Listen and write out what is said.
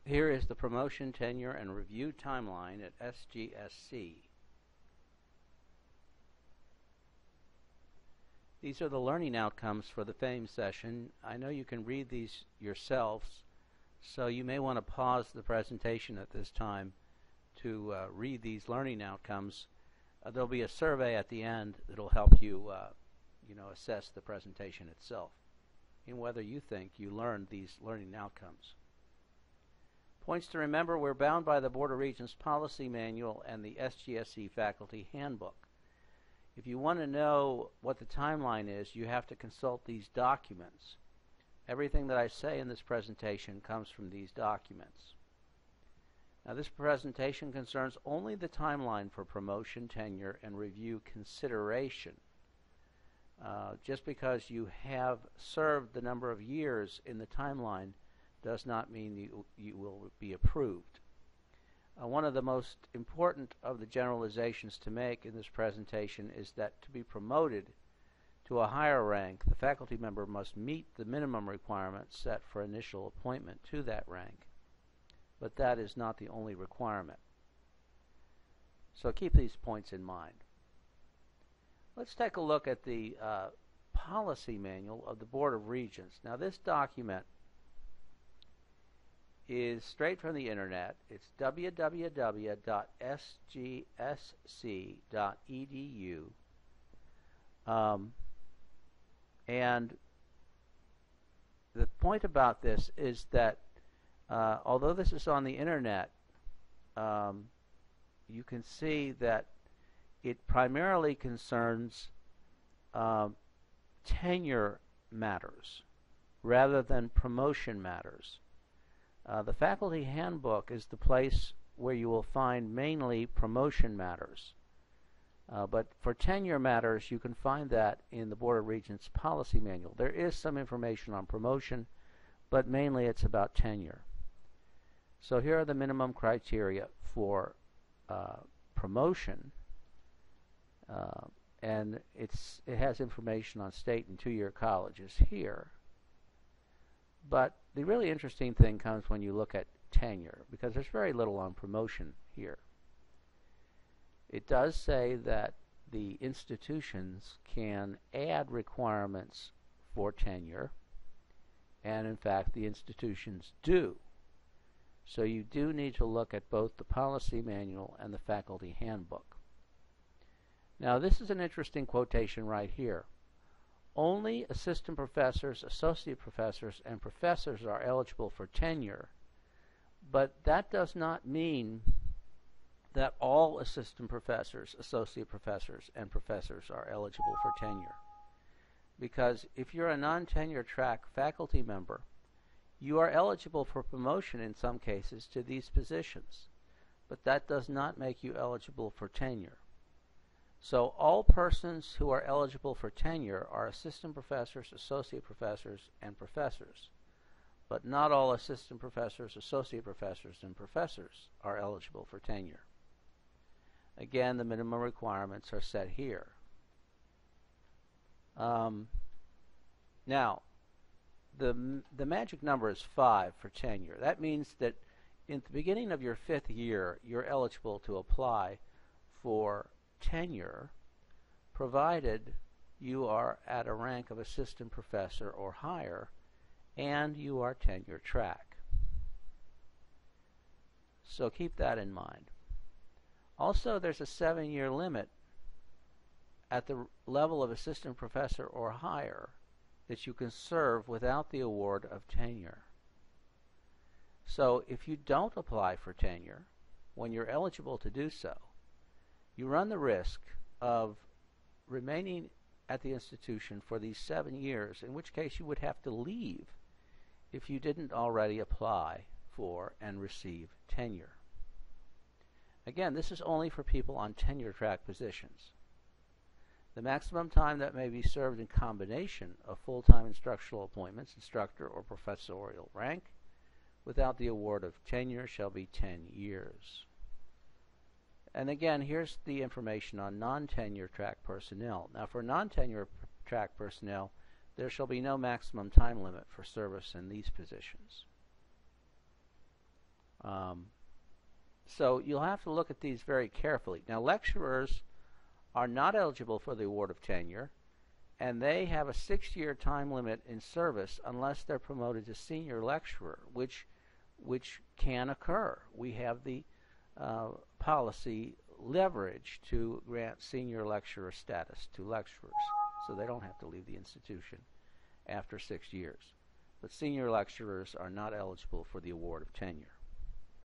Here is the promotion, tenure, and review timeline at SGSC. These are the learning outcomes for the FAME session. I know you can read these yourselves, so you may want to pause the presentation at this time to read these learning outcomes. There'll be a survey at the end that'll help you, assess the presentation itself and whether you think you learned these learning outcomes. Points to remember: we're bound by the Board of Regents Policy Manual and the SGSC Faculty Handbook. If you want to know what the timeline is, you have to consult these documents. Everything that I say in this presentation comes from these documents. Now, this presentation concerns only the timeline for promotion, tenure, and review consideration. Just because you have served the number of years in the timeline does not mean you will be approved. One of the most important of the generalizations to make in this presentation is that to be promoted to a higher rank, the faculty member must meet the minimum requirements set for initial appointment to that rank. But that is not the only requirement. So keep these points in mind. Let's take a look at the policy manual of the Board of Regents. Now, this document is straight from the internet. It's www.sgsc.edu, and the point about this is that although this is on the internet, you can see that it primarily concerns tenure matters rather than promotion matters. The faculty handbook is the place where you will find mainly promotion matters. But for tenure matters, you can find that in the Board of Regents policy manual. There is some information on promotion, but mainly it's about tenure. So here are the minimum criteria for promotion, and it has information on state and two-year colleges here. But the really interesting thing comes when you look at tenure, because there's very little on promotion here. It does say that the institutions can add requirements for tenure, and in fact the institutions do. So you do need to look at both the policy manual and the faculty handbook. Now, this is an interesting quotation right here. Only assistant professors, associate professors, and professors are eligible for tenure, but that does not mean that all assistant professors, associate professors, and professors are eligible for tenure. Because if you're a non-tenure track faculty member, you are eligible for promotion in some cases to these positions, but that does not make you eligible for tenure. So all persons who are eligible for tenure are assistant professors, associate professors, and professors. But not all assistant professors, associate professors, and professors are eligible for tenure. Again, the minimum requirements are set here. Now, the magic number is 5 for tenure. That means that in the beginning of your 5th year, you're eligible to apply for tenure, provided you are at a rank of assistant professor or higher and you are tenure track. So keep that in mind. Also, there's a 7-year limit at the level of assistant professor or higher that you can serve without the award of tenure. So if you don't apply for tenure when you're eligible to do so, you run the risk of remaining at the institution for these 7 years, in which case you would have to leave if you didn't already apply for and receive tenure. Again, this is only for people on tenure track positions. The maximum time that may be served in combination of full-time instructional appointments, instructor or professorial rank, without the award of tenure shall be 10 years. And again, here's the information on non-tenure track personnel. Now, for non-tenure track personnel, there shall be no maximum time limit for service in these positions. So you'll have to look at these very carefully. Now, lecturers are not eligible for the award of tenure, and they have a 6-year time limit in service unless they're promoted to senior lecturer, which can occur. We have the policy leverage to grant senior lecturer status to lecturers, so they don't have to leave the institution after 6 years. But senior lecturers are not eligible for the award of tenure.